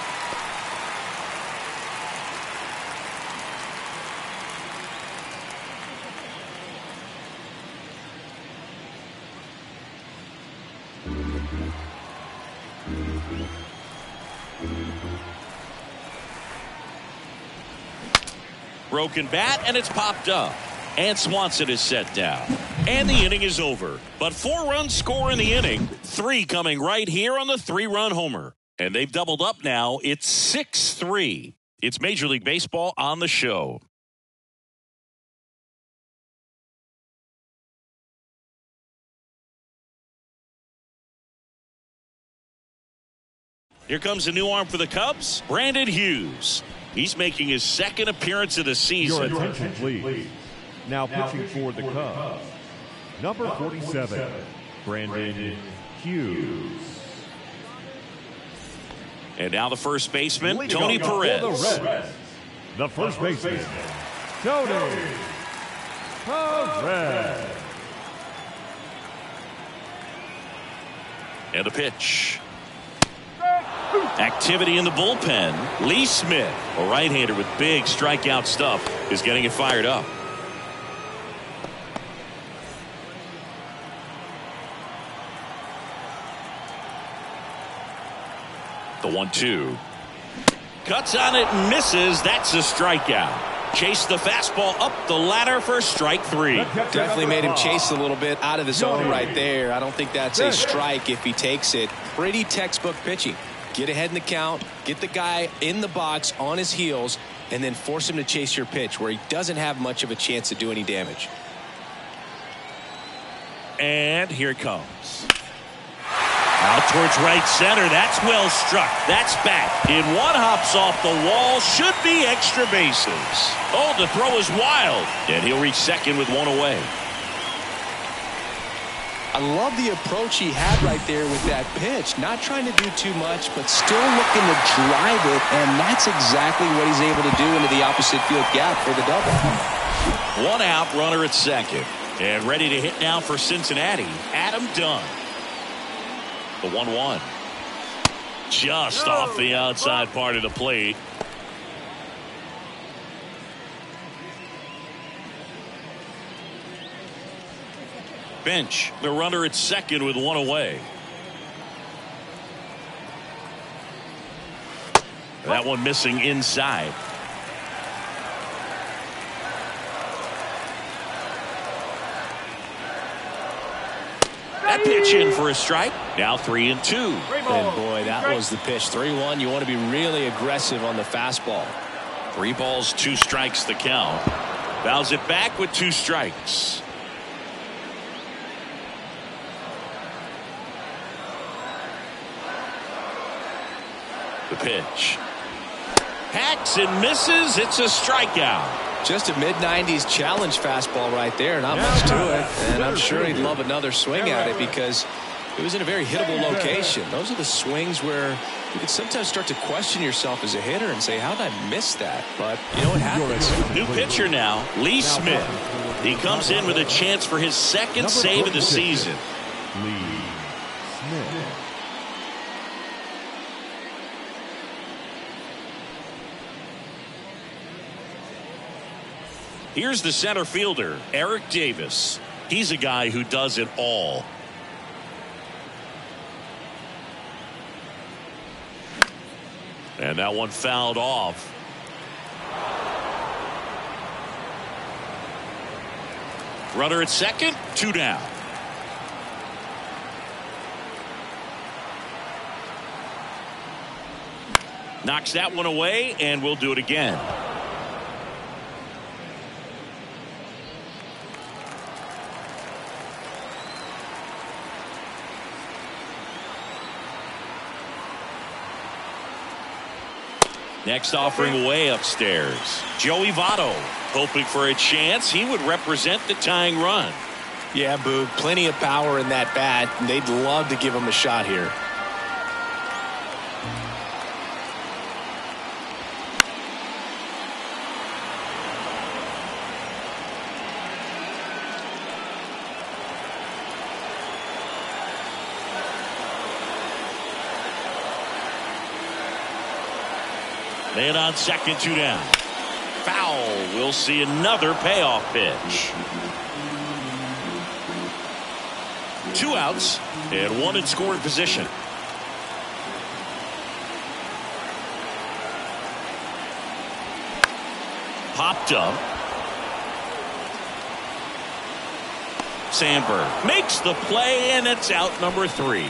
Broken bat, and it's popped up. And Swanson is set down. And the inning is over. But 4 runs score in the inning. 3 coming right here on the 3-run homer. And they've doubled up now. It's 6-3. It's Major League Baseball on the show. Here comes a new arm for the Cubs, Brandon Hughes. He's making his second appearance of the season. Your attention, please. Now pitching for the Cubs, number 47, Brandon Hughes. And now the first baseman, Tony Perez. The first baseman, Tony Perez. And a pitch. Activity in the bullpen. Lee Smith, a right-hander with big strikeout stuff, is getting it fired up. The 1-2. Cuts on it and misses. That's a strikeout. Chased the fastball up the ladder for strike 3. Definitely made him chase a little bit out of the zone right there. I don't think that's a strike if he takes it. Pretty textbook pitching. Get ahead in the count, get the guy in the box on his heels, and then force him to chase your pitch where he doesn't have much of a chance to do any damage. And here it comes. Out towards right center. That's well struck. That's back. In one, hops off the wall. Should be extra bases. Oh, the throw is wild. And he'll reach second with one away. I love the approach he had right there with that pitch. Not trying to do too much, but still looking to drive it. And that's exactly what he's able to do into the opposite field gap for the double. One out, runner at second. And ready to hit now for Cincinnati, Adam Dunn. The 1-1. Just off the outside part of the plate. Bench, the runner at second with one away. That one missing inside. That pitch in for a strike. Now 3-2. And boy, that was the pitch. 3-1. You want to be really aggressive on the fastball. 3 balls, 2 strikes the count. Fouls it back with 2 strikes. The pitch. Hacks and misses. It's a strikeout. Just a mid-90s challenge fastball right there. Not much to it. And I'm sure he'd love another swing at it because it was in a very hittable location. Those are the swings where you can sometimes start to question yourself as a hitter and say, how did I miss that? But you know what happens. New pitcher now, Lee Smith. He comes in with a chance for his second save of the season. Lee Smith. Here's the center fielder, Eric Davis. He's a guy who does it all. And that one fouled off. Runner at second, 2 down. Knocks that one away, and we'll do it again. Next offering way upstairs. Joey Votto hoping for a chance. He would represent the tying run. Yeah, Boog, plenty of power in that bat. And they'd love to give him a shot here. Man on second, 2 down. Foul. We'll see another payoff pitch. 2 outs and 1 in scoring position. Popped up. Sandberg makes the play, and it's out number 3.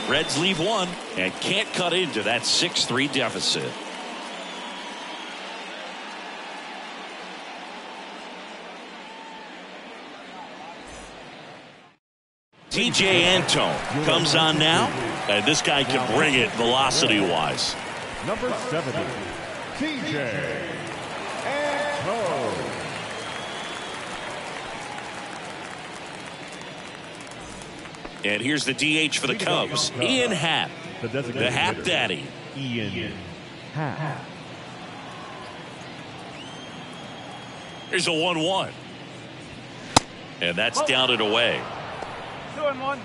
Reds leave 1 and can't cut into that 6-3 deficit. TJ Antone comes on now, and this guy can bring it velocity-wise. Number 70, TJ Antone. And here's the DH for the Cubs, Ian Happ, the Happ Daddy. Ian Happ. Here's a 1-1. And that's down and away. 2-1.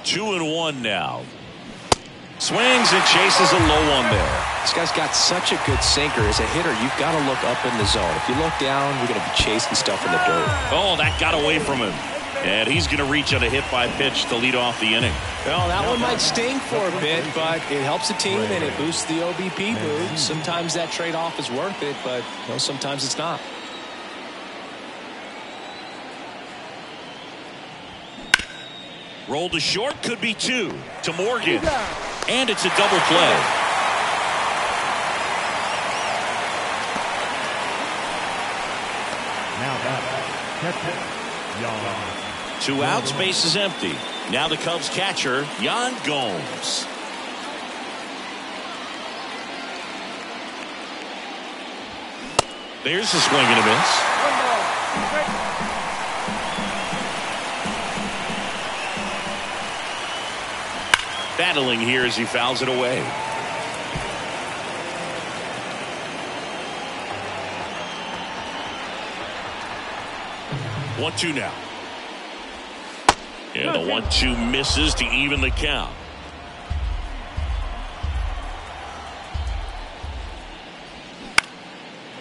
Two and one now. Swings and chases a low one there. This guy's got such a good sinker. As a hitter, you've got to look up in the zone. If you look down, you're going to be chasing stuff in the dirt. Oh, that got away from him. And he's going to reach on a hit by pitch to lead off the inning. Well, that one might sting for a bit, but it helps the team and it boosts the OBP moves. Sometimes that trade-off is worth it, but sometimes it's not. Rolled to short, could be two to Morgan. And it's a double play. Now catcher, Yan. 2 outs, base is empty. Now the Cubs catcher, Yan Gomes. There's a swing and a miss. Battling here as he fouls it away. One-two now. And the 1-2 misses to even the count.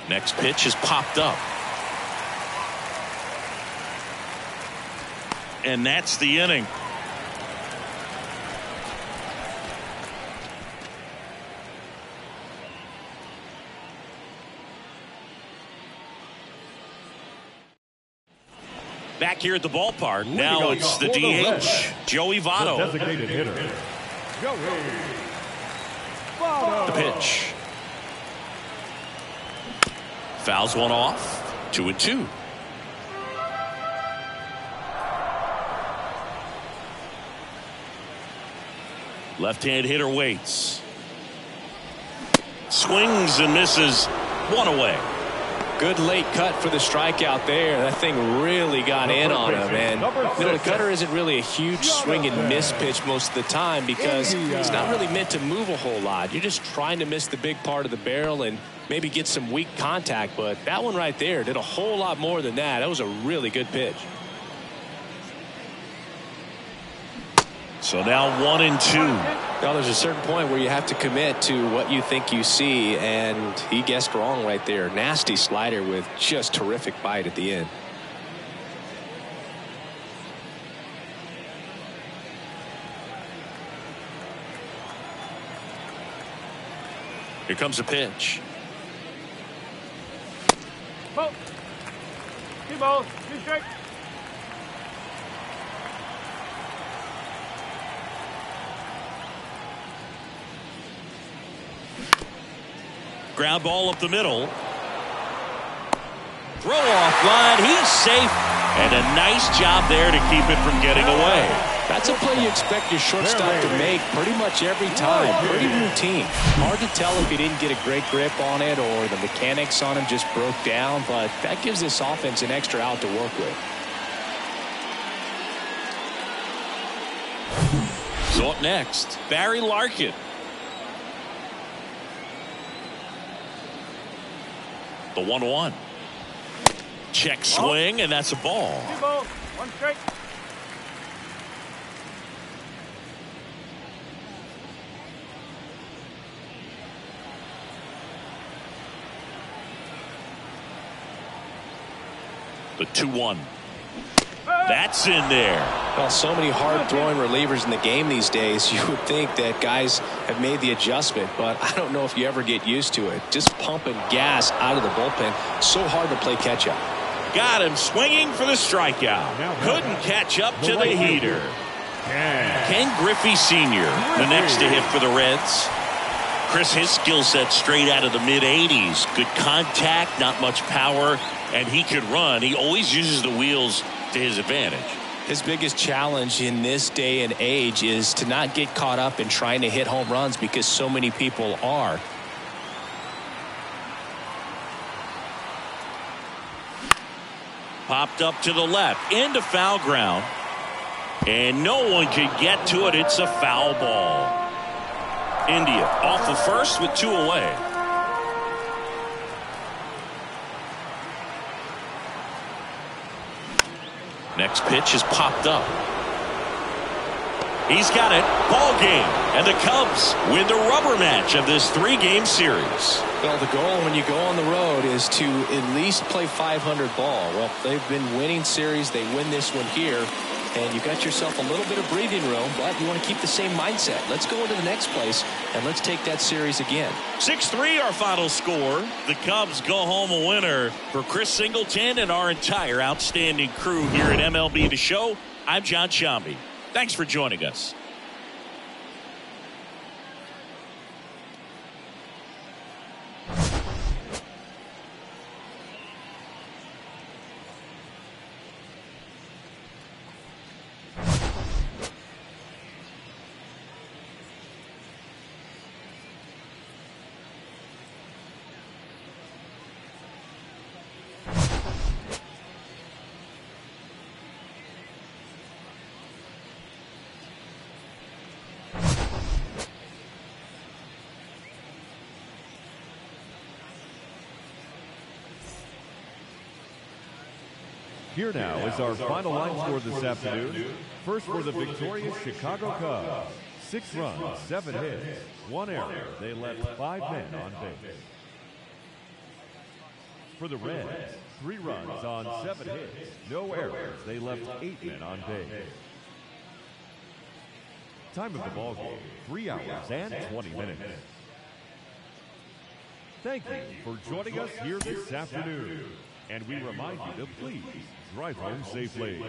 Next pitch has popped up. And that's the inning. Back here at the ballpark. Now it's the DH, Joey Votto. Designated hitter, Joey The pitch. Fouls one off. 2-2. Left-hand hitter waits. Swings and misses. One away. Good late cut for the strikeout there. That thing really got in on him. And the cutter isn't really a huge swing and miss pitch most of the time because it's not really meant to move a whole lot. You're just trying to miss the big part of the barrel and maybe get some weak contact. But that one right there did a whole lot more than that. That was a really good pitch. So now 1-2. Well, there's a certain point where you have to commit to what you think you see, and he guessed wrong right there. Nasty slider with just terrific bite at the end. Here comes a pitch. Ball. 2 balls, 2 strikes. Ground ball up the middle. Throw off line. He's safe. And a nice job there to keep it from getting away. That's a play you expect your shortstop to make pretty much every time. Pretty routine. Hard to tell if he didn't get a great grip on it or the mechanics on him just broke down, but that gives this offense an extra out to work with. So up next, Barry Larkin. The 1-1. Check swing, and that's a ball. 2 balls, 1 strike. The 2-1. That's in there. Well, so many hard-throwing relievers in the game these days, you would think that guys have made the adjustment, but I don't know if you ever get used to it. Just pumping gas out of the bullpen, so hard to play catch-up. Got him swinging for the strikeout. Couldn't catch up to the heater. Ken Griffey Sr., the next to hit for the Reds. Chris, his skill set straight out of the mid-'80s. Good contact, not much power, and he could run. He always uses the wheels to his advantage. His biggest challenge in this day and age is to not get caught up in trying to hit home runs because so many people are. Popped up to the left, into foul ground. And no one can get to it. It's a foul ball. India off the first with 2 away. Next pitch is popped up. He's got it. Ball game. And the Cubs win the rubber match of this 3-game series. Well, the goal when you go on the road is to at least play 500 ball. Well, they've been winning series. They win this one here. And you got yourself a little bit of breathing room, but you want to keep the same mindset. Let's go into the next place, and let's take that series again. 6-3 our final score. The Cubs go home a winner. For Chris Singleton and our entire outstanding crew here at MLB The Show, I'm John Shambi. Thanks for joining us. Here now is our final line score this afternoon. First for the victorious Chicago Cubs. 6 runs, 7 hits, 1 error. They left 5 men on base. For the Reds, 3 runs on 7 hits, no errors. They left 8 men on base. Time of the ball game, 3 hours and 20 minutes. Thank you for joining us here this afternoon. And we remind you to please drive home safely.